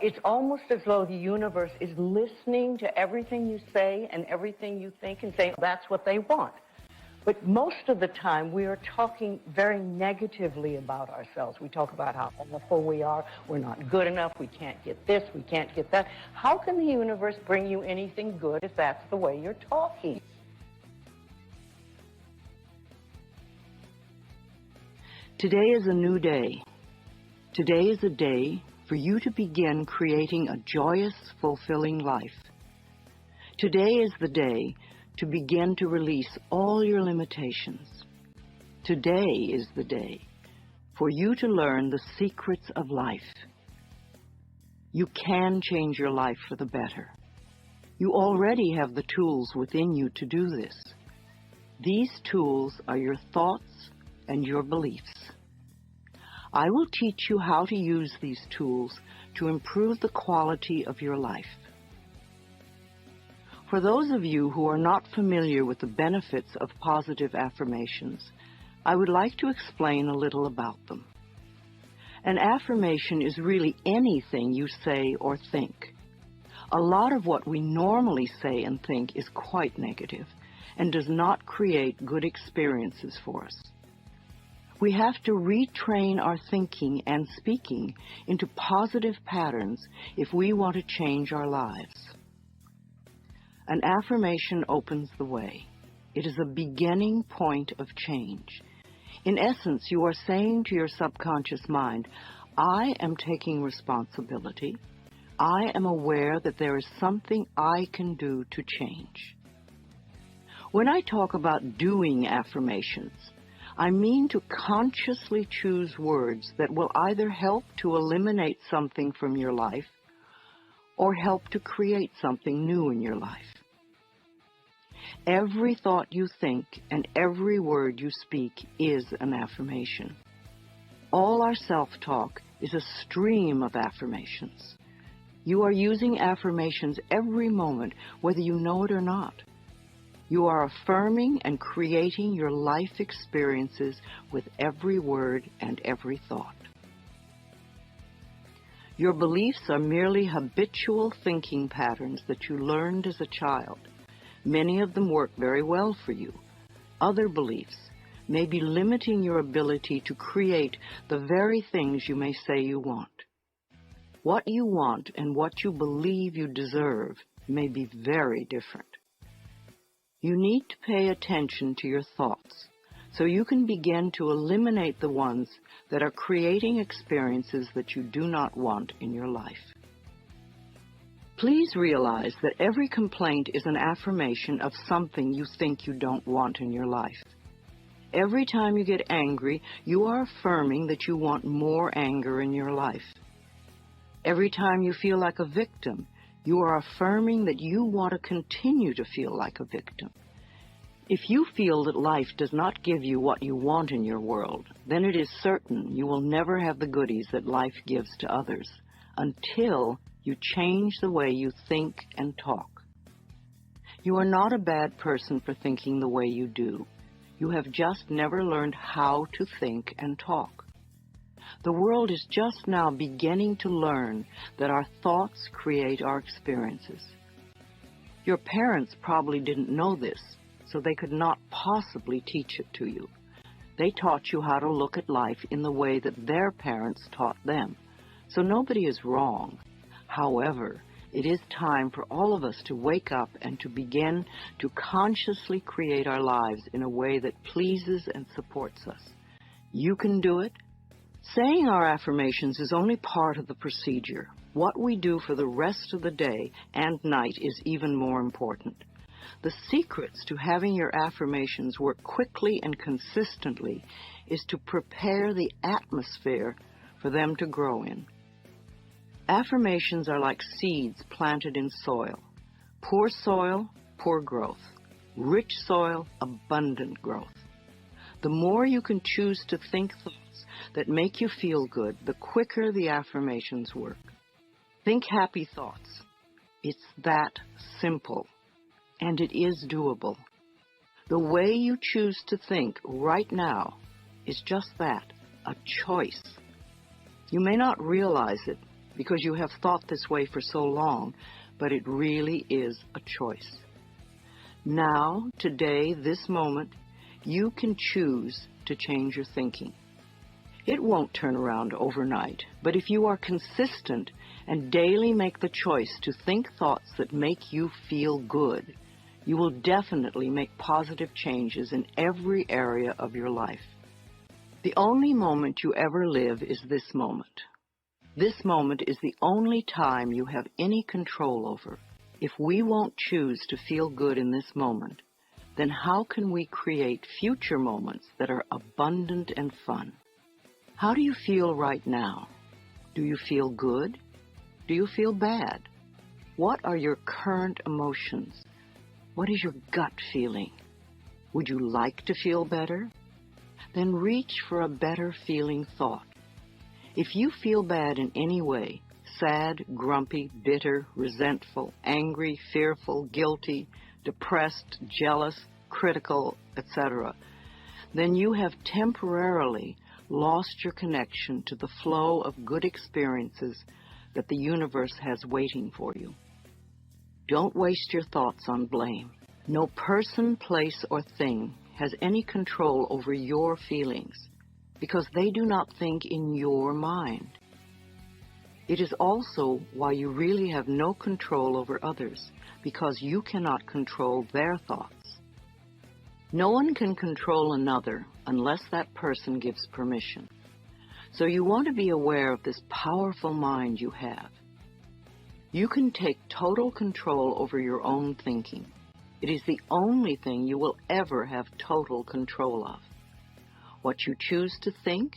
it's almost as though the universe is listening to everything you say and everything you think and saying that's what they want. But most of the time, we are talking very negatively about ourselves. We talk about how awful we are, we're not good enough, we can't get this, we can't get that. How can the universe bring you anything good if that's the way you're talking? Today is a new day. Today is a day for you to begin creating a joyous, fulfilling life. Today is the day to begin to release all your limitations. Today is the day for you to learn the secrets of life. You can change your life for the better. You already have the tools within you to do this. These tools are your thoughts and your beliefs. I will teach you how to use these tools to improve the quality of your life. For those of you who are not familiar with the benefits of positive affirmations, I would like to explain a little about them. An affirmation is really anything you say or think. A lot of what we normally say and think is quite negative and does not create good experiences for us. We have to retrain our thinking and speaking into positive patterns if we want to change our lives. An affirmation opens the way. It is a beginning point of change. In essence, you are saying to your subconscious mind, I am taking responsibility. I am aware that there is something I can do to change. When I talk about doing affirmations, I mean to consciously choose words that will either help to eliminate something from your life or help to create something new in your life. Every thought you think and every word you speak is an affirmation. All our self-talk is a stream of affirmations. You are using affirmations every moment, whether you know it or not. You are affirming and creating your life experiences with every word and every thought. Your beliefs are merely habitual thinking patterns that you learned as a child. Many of them work very well for you. Other beliefs may be limiting your ability to create the very things you may say you want. What you want and what you believe you deserve may be very different. You need to pay attention to your thoughts so you can begin to eliminate the ones that are creating experiences that you do not want in your life. Please realize that every complaint is an affirmation of something you think you don't want in your life. Every time you get angry, you are affirming that you want more anger in your life. Every time you feel like a victim, you are affirming that you want to continue to feel like a victim. If you feel that life does not give you what you want in your world, then it is certain you will never have the goodies that life gives to others until you change the way you think and talk. You are not a bad person for thinking the way you do. You have just never learned how to think and talk. The world is just now beginning to learn that our thoughts create our experiences. Your parents probably didn't know this, so they could not possibly teach it to you. They taught you how to look at life in the way that their parents taught them. So nobody is wrong. However, it is time for all of us to wake up and to begin to consciously create our lives in a way that pleases and supports us. You can do it. Saying our affirmations is only part of the procedure. What we do for the rest of the day and night is even more important. The secrets to having your affirmations work quickly and consistently is to prepare the atmosphere for them to grow in. Affirmations are like seeds planted in soil. Poor soil, poor growth. Rich soil, abundant growth. The more you can choose to think thoughts that make you feel good, the quicker the affirmations work. Think happy thoughts. It's that simple, and it is doable. The way you choose to think right now is just that, a choice. You may not realize it, because you have thought this way for so long, but it really is a choice. Now, today, this moment, you can choose to change your thinking. It won't turn around overnight, but if you are consistent and daily make the choice to think thoughts that make you feel good, you will definitely make positive changes in every area of your life. The only moment you ever live is this moment. This moment is the only time you have any control over. If we won't choose to feel good in this moment, then how can we create future moments that are abundant and fun? How do you feel right now? Do you feel good? Do you feel bad? What are your current emotions? What is your gut feeling? Would you like to feel better? Then reach for a better feeling thought. If you feel bad in any way, sad, grumpy, bitter, resentful, angry, fearful, guilty, depressed, jealous, critical, etc., then you have temporarily lost your connection to the flow of good experiences that the universe has waiting for you. Don't waste your thoughts on blame. No person, place, or thing has any control over your feelings because they do not think in your mind. It is also why you really have no control over others, because you cannot control their thoughts. No one can control another unless that person gives permission. So you want to be aware of this powerful mind you have. You can take total control over your own thinking. It is the only thing you will ever have total control of. What you choose to think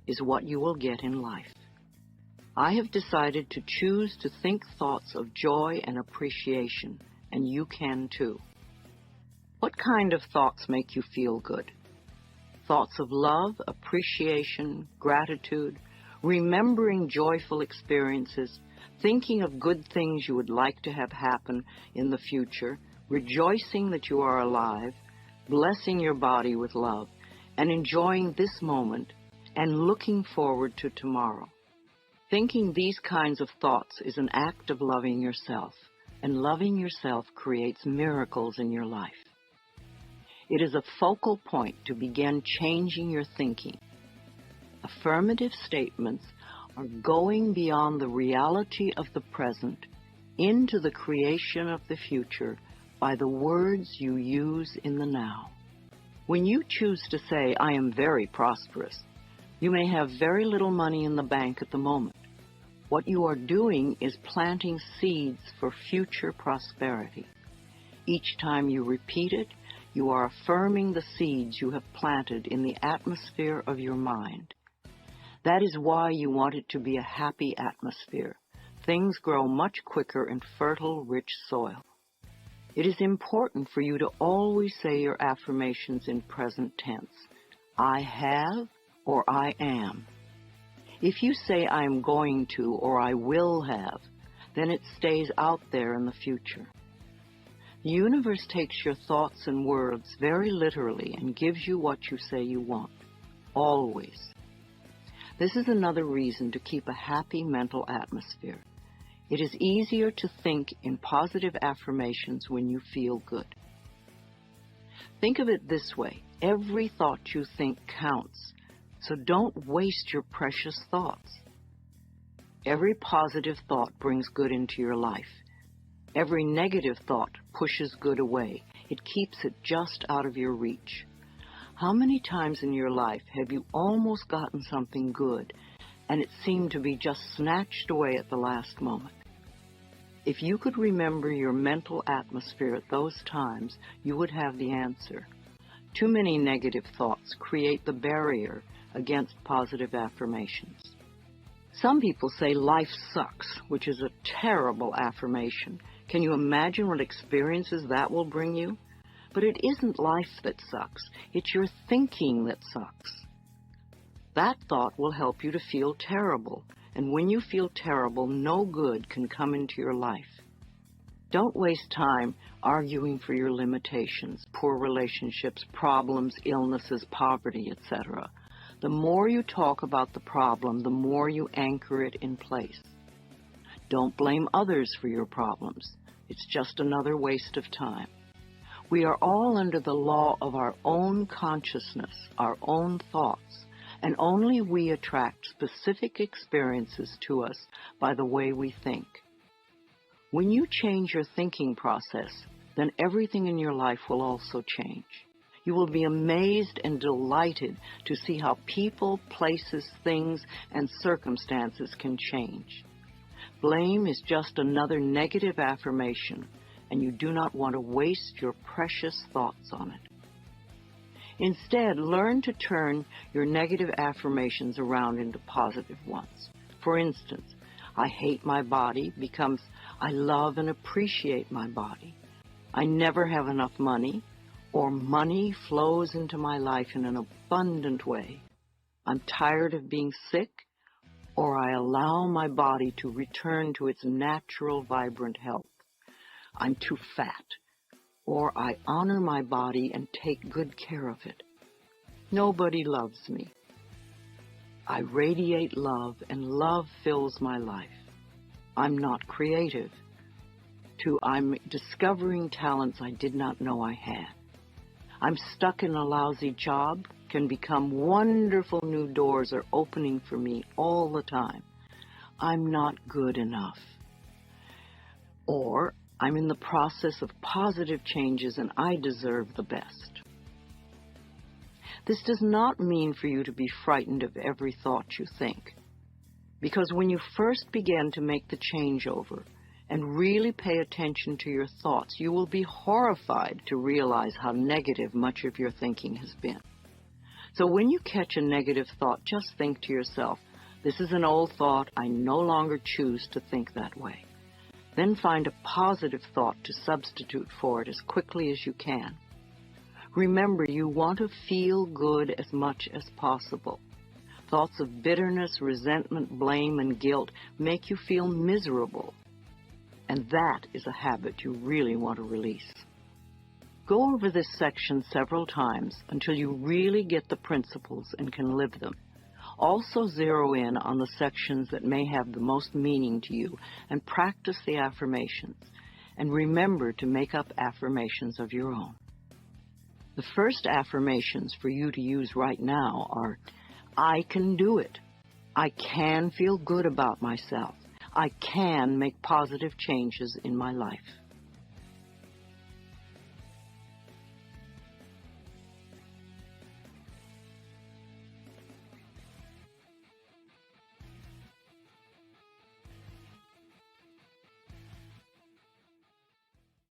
is what you will get in life. I have decided to choose to think thoughts of joy and appreciation, and you can too. What kind of thoughts make you feel good? Thoughts of love, appreciation, gratitude, remembering joyful experiences, thinking of good things you would like to have happen in the future, rejoicing that you are alive, blessing your body with love, and enjoying this moment and looking forward to tomorrow. Thinking these kinds of thoughts is an act of loving yourself, and loving yourself creates miracles in your life. It is a focal point to begin changing your thinking. Affirmative statements are going beyond the reality of the present into the creation of the future by the words you use in the now. When you choose to say, "I am very prosperous," you may have very little money in the bank at the moment. What you are doing is planting seeds for future prosperity. Each time you repeat it, you are affirming the seeds you have planted in the atmosphere of your mind. That is why you want it to be a happy atmosphere. Things grow much quicker in fertile, rich soil. It is important for you to always say your affirmations in present tense. I have or I am. If you say I am going to or I will have, then it stays out there in the future. The universe takes your thoughts and words very literally and gives you what you say you want. Always. This is another reason to keep a happy mental atmosphere. It is easier to think in positive affirmations when you feel good. Think of it this way. Every thought you think counts, so don't waste your precious thoughts. Every positive thought brings good into your life. Every negative thought pushes good away. It keeps it just out of your reach. How many times in your life have you almost gotten something good and it seemed to be just snatched away at the last moment? If you could remember your mental atmosphere at those times, you would have the answer. Too many negative thoughts create the barrier against positive affirmations. Some people say life sucks, which is a terrible affirmation. Can you imagine what experiences that will bring you? But it isn't life that sucks. It's your thinking that sucks. That thought will help you to feel terrible. And when you feel terrible, no good can come into your life. Don't waste time arguing for your limitations, poor relationships, problems, illnesses, poverty, etc. The more you talk about the problem, the more you anchor it in place. Don't blame others for your problems. It's just another waste of time. We are all under the law of our own consciousness, our own thoughts, and only we attract specific experiences to us by the way we think. When you change your thinking process, then everything in your life will also change. You will be amazed and delighted to see how people, places, things, and circumstances can change. Blame is just another negative affirmation, and you do not want to waste your precious thoughts on it. Instead, learn to turn your negative affirmations around into positive ones. For instance, I hate my body becomes I love and appreciate my body. I never have enough money, or money flows into my life in an abundant way. I'm tired of being sick, or I allow my body to return to its natural, vibrant health. I'm too fat, or I honor my body and take good care of it. Nobody loves me. I radiate love, and love fills my life. I'm not creative. I'm discovering talents I did not know I had. I'm stuck in a lousy job, can become wonderful new doors are opening for me all the time. I'm not good enough. Or I'm in the process of positive changes and I deserve the best. This does not mean for you to be frightened of every thought you think, because when you first begin to make the changeover and really pay attention to your thoughts, you will be horrified to realize how negative much of your thinking has been. So when you catch a negative thought, just think to yourself, this is an old thought, I no longer choose to think that way. Then find a positive thought to substitute for it as quickly as you can. Remember, you want to feel good as much as possible. Thoughts of bitterness, resentment, blame, and guilt make you feel miserable. And that is a habit you really want to release. Go over this section several times until you really get the principles and can live them. Also zero in on the sections that may have the most meaning to you and practice the affirmations. And remember to make up affirmations of your own. The first affirmations for you to use right now are, I can do it. I can feel good about myself. I can make positive changes in my life.